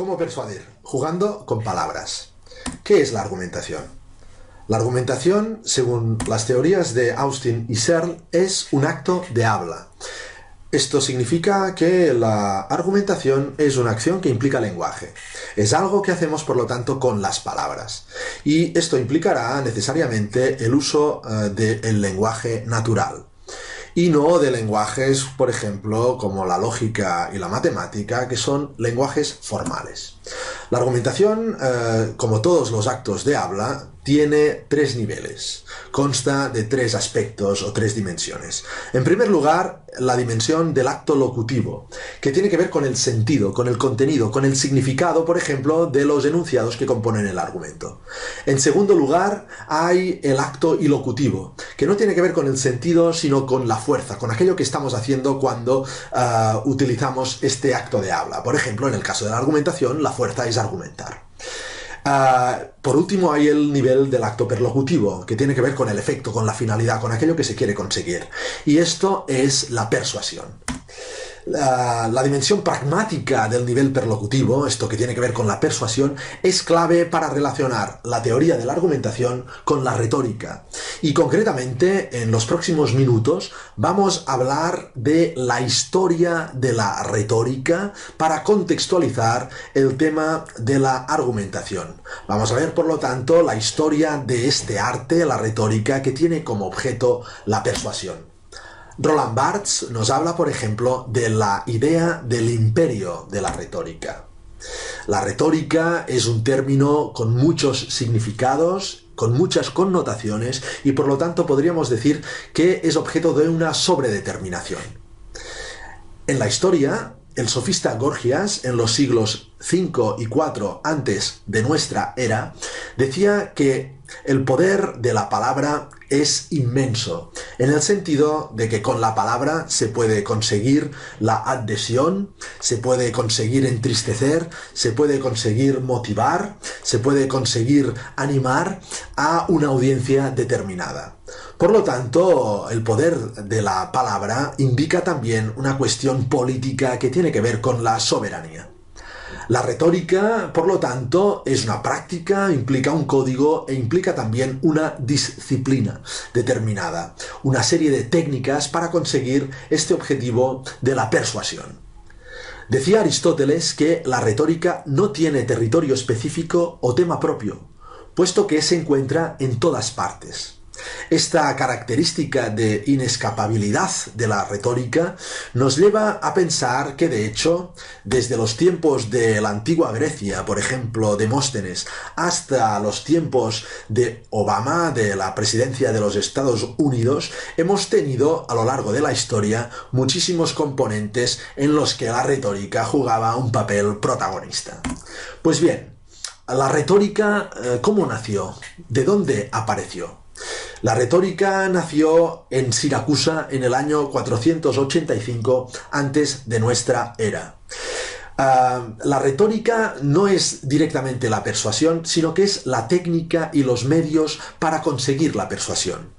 ¿Cómo persuadir? Jugando con palabras. ¿Qué es la argumentación? La argumentación, según las teorías de Austin y Searle, es un acto de habla. Esto significa que la argumentación es una acción que implica lenguaje. Es algo que hacemos, por lo tanto, con las palabras. Y esto implicará necesariamente el uso del lenguaje natural. Y no de lenguajes, por ejemplo, como la lógica y la matemática, que son lenguajes formales. La argumentación, como todos los actos de habla, tiene tres niveles. Consta de tres aspectos o tres dimensiones. En primer lugar, la dimensión del acto locutivo, que tiene que ver con el sentido, con el contenido, con el significado, por ejemplo, de los enunciados que componen el argumento. En segundo lugar, hay el acto ilocutivo, que no tiene que ver con el sentido, sino con la fuerza, con aquello que estamos haciendo cuando utilizamos este acto de habla. Por ejemplo, en el caso de la argumentación, la fuerza es argumentar. Por último hay el nivel del acto perlocutivo, que tiene que ver con el efecto, con la finalidad, con aquello que se quiere conseguir. Y esto es la persuasión. La dimensión pragmática del nivel perlocutivo, esto que tiene que ver con la persuasión, es clave para relacionar la teoría de la argumentación con la retórica. Y concretamente, en los próximos minutos, vamos a hablar de la historia de la retórica para contextualizar el tema de la argumentación. Vamos a ver, por lo tanto, la historia de este arte, la retórica, que tiene como objeto la persuasión. Roland Barthes nos habla, por ejemplo, de la idea del imperio de la retórica. La retórica es un término con muchos significados, con muchas connotaciones, y por lo tanto podríamos decir que es objeto de una sobredeterminación. En la historia, el sofista Gorgias, en los siglos V y IV antes de nuestra era, decía que el poder de la palabra es inmenso, en el sentido de que con la palabra se puede conseguir la adhesión, se puede conseguir entristecer, se puede conseguir motivar, se puede conseguir animar a una audiencia determinada. Por lo tanto, el poder de la palabra indica también una cuestión política que tiene que ver con la soberanía. La retórica, por lo tanto, es una práctica, implica un código e implica también una disciplina determinada, una serie de técnicas para conseguir este objetivo de la persuasión. Decía Aristóteles que la retórica no tiene territorio específico o tema propio, puesto que se encuentra en todas partes. Esta característica de inescapabilidad de la retórica nos lleva a pensar que, de hecho, desde los tiempos de la antigua Grecia, por ejemplo, Demóstenes, hasta los tiempos de Obama, de la presidencia de los Estados Unidos, hemos tenido a lo largo de la historia muchísimos componentes en los que la retórica jugaba un papel protagonista. Pues bien, la retórica, ¿cómo nació? ¿De dónde apareció? La retórica nació en Siracusa en el año 485 antes de nuestra era. La retórica no es directamente la persuasión, sino que es la técnica y los medios para conseguir la persuasión.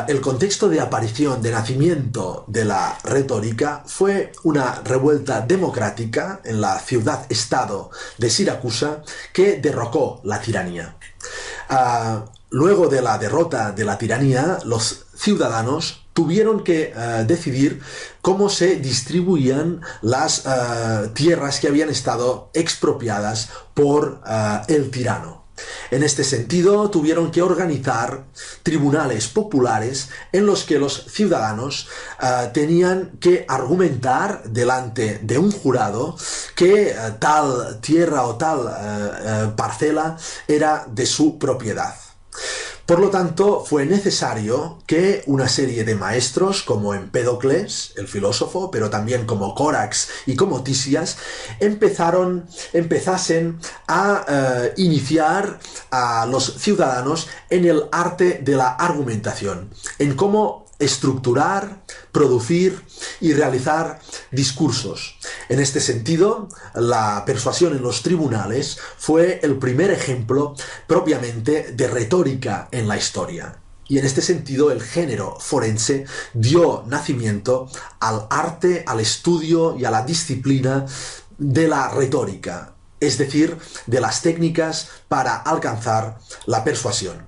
El contexto de aparición, de nacimiento de la retórica fue una revuelta democrática en la ciudad-estado de Siracusa que derrocó la tiranía. Luego de la derrota de la tiranía, los ciudadanos tuvieron que decidir cómo se distribuían las tierras que habían estado expropiadas por el tirano. En este sentido, tuvieron que organizar tribunales populares en los que los ciudadanos tenían que argumentar delante de un jurado que tal tierra o tal parcela era de su propiedad. Por lo tanto, fue necesario que una serie de maestros, como Empédocles, el filósofo, pero también como Corax y como Tisias, empezasen a iniciar a los ciudadanos en el arte de la argumentación, en cómo estructurar, producir y realizar discursos. En este sentido, la persuasión en los tribunales fue el primer ejemplo propiamente de retórica en la historia. Y en este sentido, el género forense dio nacimiento al arte, al estudio y a la disciplina de la retórica. es decir, de las técnicas para alcanzar la persuasión.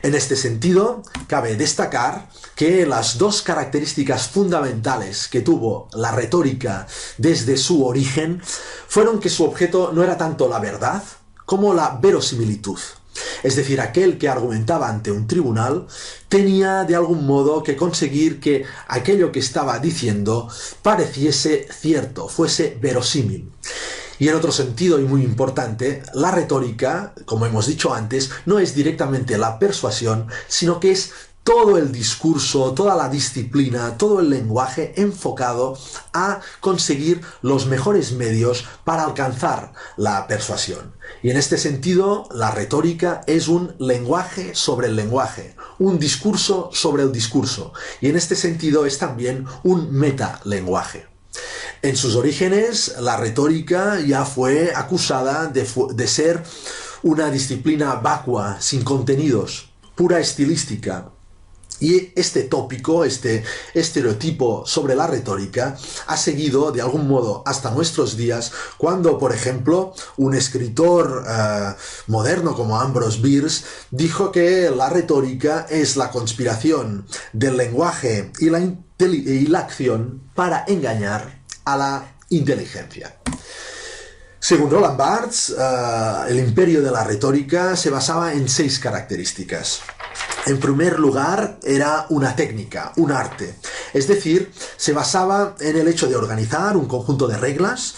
En este sentido, cabe destacar que las dos características fundamentales que tuvo la retórica desde su origen fueron que su objeto no era tanto la verdad como la verosimilitud. Es decir, aquel que argumentaba ante un tribunal tenía de algún modo que conseguir que aquello que estaba diciendo pareciese cierto, fuese verosímil. Y en otro sentido, y muy importante, la retórica, como hemos dicho antes, no es directamente la persuasión, sino que es todo el discurso, toda la disciplina, todo el lenguaje enfocado a conseguir los mejores medios para alcanzar la persuasión. Y en este sentido, la retórica es un lenguaje sobre el lenguaje, un discurso sobre el discurso. Y en este sentido es también un metalenguaje. En sus orígenes, la retórica ya fue acusada de ser una disciplina vacua, sin contenidos, pura estilística. Y este tópico, este estereotipo sobre la retórica ha seguido de algún modo hasta nuestros días cuando, por ejemplo, un escritor moderno como Ambrose Bierce dijo que la retórica es la conspiración del lenguaje y la acción para engañar a la inteligencia. Según Roland Barthes, el imperio de la retórica se basaba en 6 características. En primer lugar, era una técnica, un arte. Es decir, se basaba en el hecho de organizar un conjunto de reglas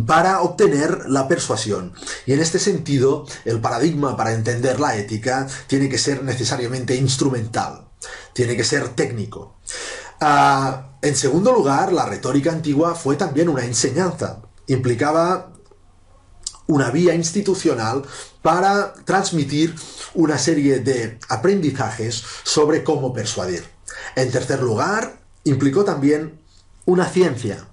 para obtener la persuasión. Y en este sentido, el paradigma para entender la ética tiene que ser necesariamente instrumental, tiene que ser técnico. En segundo lugar, la retórica antigua fue también una enseñanza. Implicaba una vía institucional para transmitir una serie de aprendizajes sobre cómo persuadir. En tercer lugar, implicó también una ciencia,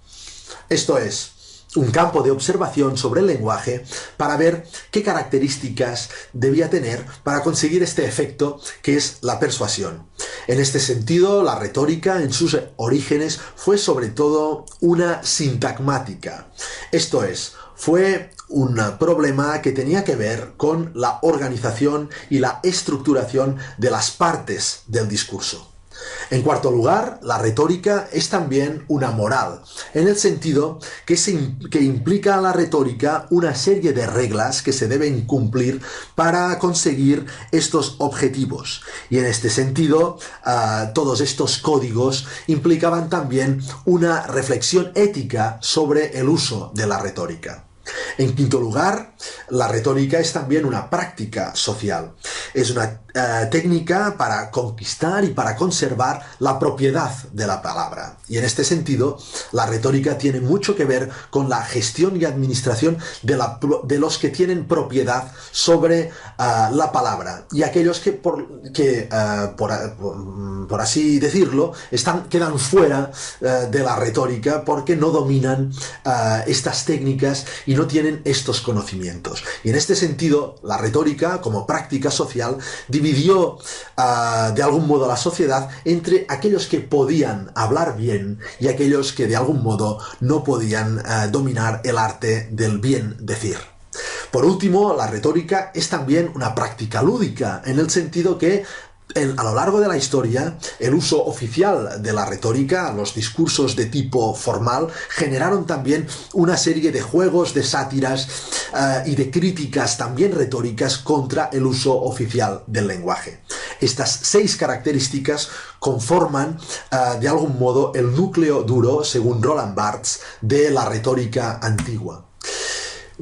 esto es, un campo de observación sobre el lenguaje para ver qué características debía tener para conseguir este efecto que es la persuasión. En este sentido, la retórica en sus orígenes fue sobre todo una sintagmática, esto es, fue un problema que tenía que ver con la organización y la estructuración de las partes del discurso. En cuarto lugar, la retórica es también una moral, en el sentido que implica a la retórica una serie de reglas que se deben cumplir para conseguir estos objetivos. Y en este sentido, todos estos códigos implicaban también una reflexión ética sobre el uso de la retórica. En quinto lugar, la retórica es también una práctica social. Es una técnica para conquistar y para conservar la propiedad de la palabra. Y en este sentido, la retórica tiene mucho que ver con la gestión y administración de los que tienen propiedad sobre la palabra. Y aquellos que, por así decirlo, quedan fuera de la retórica porque no dominan estas técnicas y no tienen estos conocimientos. Y en este sentido, la retórica, como práctica social, dividió de algún modo a la sociedad entre aquellos que podían hablar bien y aquellos que de algún modo no podían dominar el arte del bien decir. Por último, la retórica es también una práctica lúdica, en el sentido que a lo largo de la historia, el uso oficial de la retórica, los discursos de tipo formal, generaron también una serie de juegos, de sátiras y de críticas también retóricas contra el uso oficial del lenguaje. Estas 6 características conforman de algún modo el núcleo duro, según Roland Barthes, de la retórica antigua.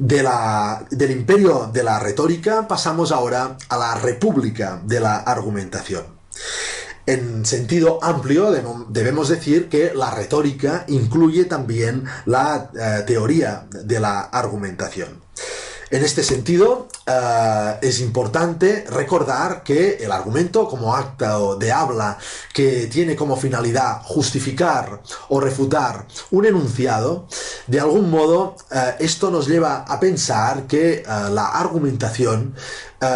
Del imperio de la retórica pasamos ahora a la república de la argumentación. En sentido amplio debemos decir que la retórica incluye también la teoría de la argumentación. En este sentido, es importante recordar que el argumento como acto de habla que tiene como finalidad justificar o refutar un enunciado, de algún modo esto nos lleva a pensar que la argumentación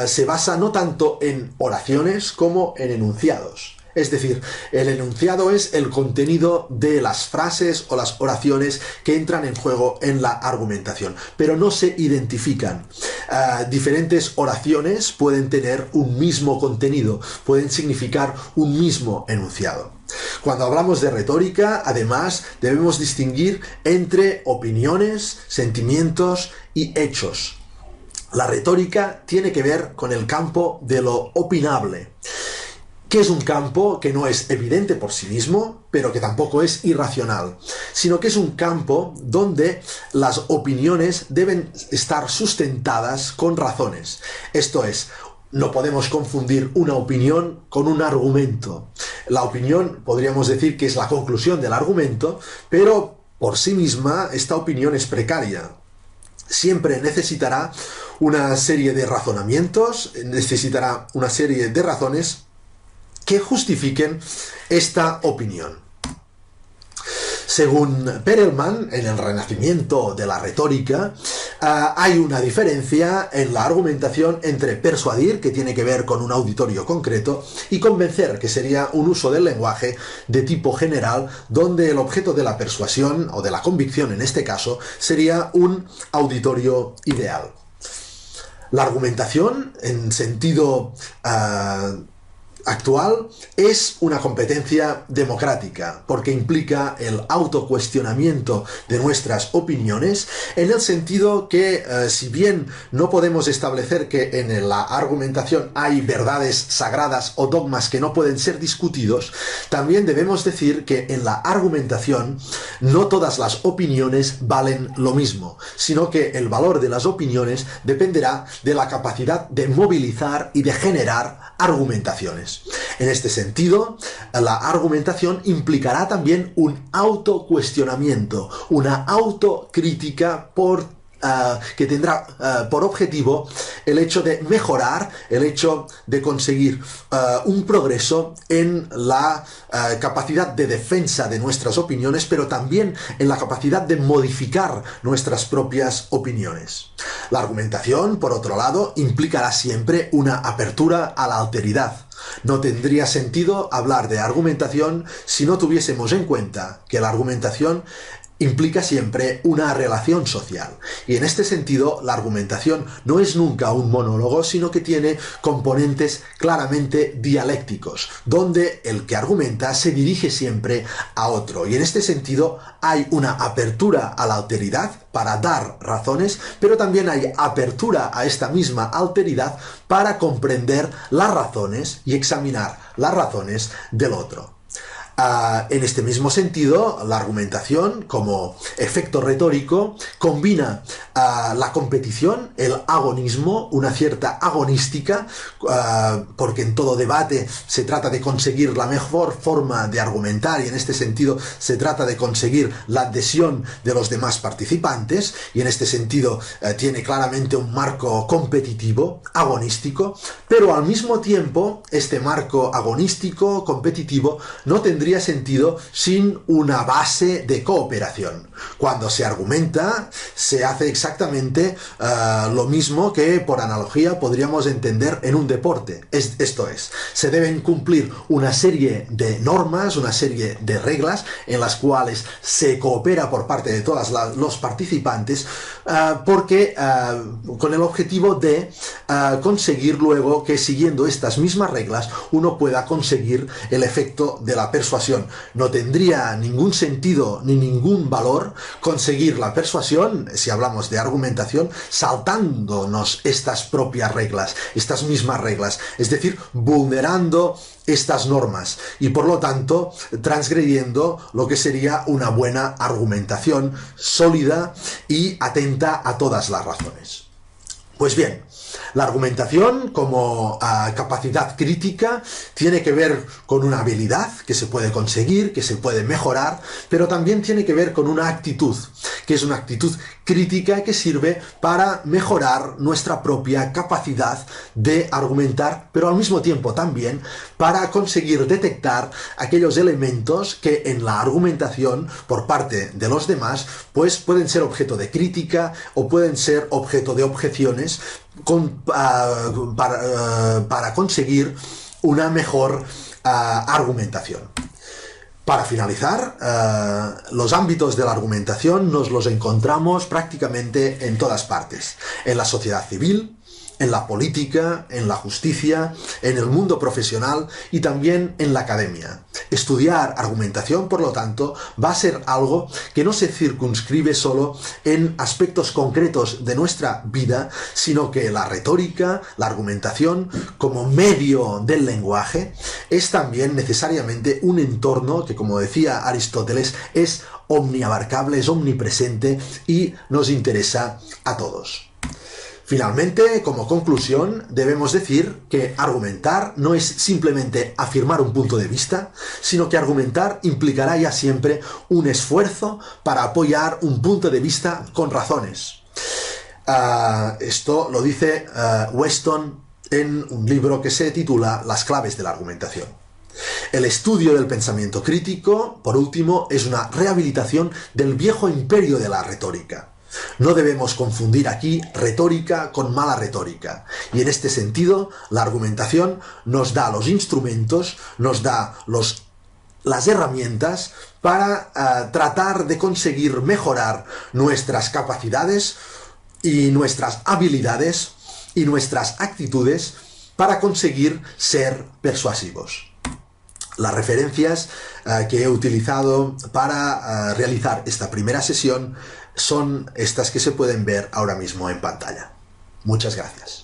se basa no tanto en oraciones como en enunciados. Es decir, el enunciado es el contenido de las frases o las oraciones que entran en juego en la argumentación, pero no se identifican. Diferentes oraciones pueden tener un mismo contenido, pueden significar un mismo enunciado. Cuando hablamos de retórica, además, debemos distinguir entre opiniones, sentimientos y hechos. La retórica tiene que ver con el campo de lo opinable, que es un campo que no es evidente por sí mismo, pero que tampoco es irracional, sino que es un campo donde las opiniones deben estar sustentadas con razones. Esto es, no podemos confundir una opinión con un argumento. La opinión podríamos decir que es la conclusión del argumento, pero por sí misma esta opinión es precaria. Siempre necesitará una serie de razonamientos, necesitará una serie de razones que justifiquen esta opinión. Según Perelman, en el renacimiento de la retórica, hay una diferencia en la argumentación entre persuadir, que tiene que ver con un auditorio concreto, y convencer, que sería un uso del lenguaje de tipo general, donde el objeto de la persuasión, o de la convicción en este caso, sería un auditorio ideal. La argumentación, en sentido actual, es una competencia democrática porque implica el autocuestionamiento de nuestras opiniones, en el sentido que si bien no podemos establecer que en la argumentación hay verdades sagradas o dogmas que no pueden ser discutidos, también debemos decir que en la argumentación no todas las opiniones valen lo mismo, sino que el valor de las opiniones dependerá de la capacidad de movilizar y de generar argumentaciones. En este sentido, la argumentación implicará también un autocuestionamiento, una autocrítica que tendrá por objetivo el hecho de mejorar, el hecho de conseguir un progreso en la capacidad de defensa de nuestras opiniones, pero también en la capacidad de modificar nuestras propias opiniones. La argumentación, por otro lado, implicará siempre una apertura a la alteridad. No tendría sentido hablar de argumentación si no tuviésemos en cuenta que la argumentación implica siempre una relación social. Y en este sentido, la argumentación no es nunca un monólogo, sino que tiene componentes claramente dialécticos, donde el que argumenta se dirige siempre a otro. Y en este sentido, hay una apertura a la alteridad para dar razones, pero también hay apertura a esta misma alteridad para comprender las razones y examinar las razones del otro. En este mismo sentido, la argumentación como efecto retórico combina la competición, el agonismo, una cierta agonística, porque en todo debate se trata de conseguir la mejor forma de argumentar, y en este sentido se trata de conseguir la adhesión de los demás participantes, y en este sentido tiene claramente un marco competitivo, agonístico, pero al mismo tiempo este marco agonístico, competitivo, no tendría sentido sin una base de cooperación. Cuando se argumenta, se hace exactamente lo mismo que, por analogía, podríamos entender en un deporte. Esto es, se deben cumplir una serie de normas, una serie de reglas en las cuales se coopera por parte de todos los participantes, porque con el objetivo de conseguir luego que, siguiendo estas mismas reglas, uno pueda conseguir el efecto de la persuasión. No tendría ningún sentido ni ningún valor conseguir la persuasión, si hablamos de argumentación, saltándonos estas propias reglas, estas mismas reglas, es decir, vulnerando estas normas y por lo tanto transgrediendo lo que sería una buena argumentación sólida y atenta a todas las razones. Pues bien, la argumentación como capacidad crítica tiene que ver con una habilidad que se puede conseguir, que se puede mejorar, pero también tiene que ver con una actitud, que es una actitud crítica que sirve para mejorar nuestra propia capacidad de argumentar, pero al mismo tiempo también para conseguir detectar aquellos elementos que en la argumentación por parte de los demás pues pueden ser objeto de crítica o pueden ser objeto de objeciones para conseguir una mejor argumentación. Para finalizar, los ámbitos de la argumentación nos los encontramos prácticamente en todas partes. En la sociedad civil, en la política, en la justicia, en el mundo profesional y también en la academia. Estudiar argumentación, por lo tanto, va a ser algo que no se circunscribe solo en aspectos concretos de nuestra vida, sino que la retórica, la argumentación, como medio del lenguaje, es también necesariamente un entorno que, como decía Aristóteles, es omniabarcable, es omnipresente y nos interesa a todos. Finalmente, como conclusión, debemos decir que argumentar no es simplemente afirmar un punto de vista, sino que argumentar implicará ya siempre un esfuerzo para apoyar un punto de vista con razones. Esto lo dice Weston en un libro que se titula Las claves de la argumentación. El estudio del pensamiento crítico, por último, es una rehabilitación del viejo imperio de la retórica. No debemos confundir aquí retórica con mala retórica. Y en este sentido, la argumentación nos da los instrumentos, nos da las herramientas para tratar de conseguir mejorar nuestras capacidades y nuestras habilidades y nuestras actitudes para conseguir ser persuasivos. Las referencias que he utilizado para realizar esta primera sesión son estas que se pueden ver ahora mismo en pantalla. Muchas gracias.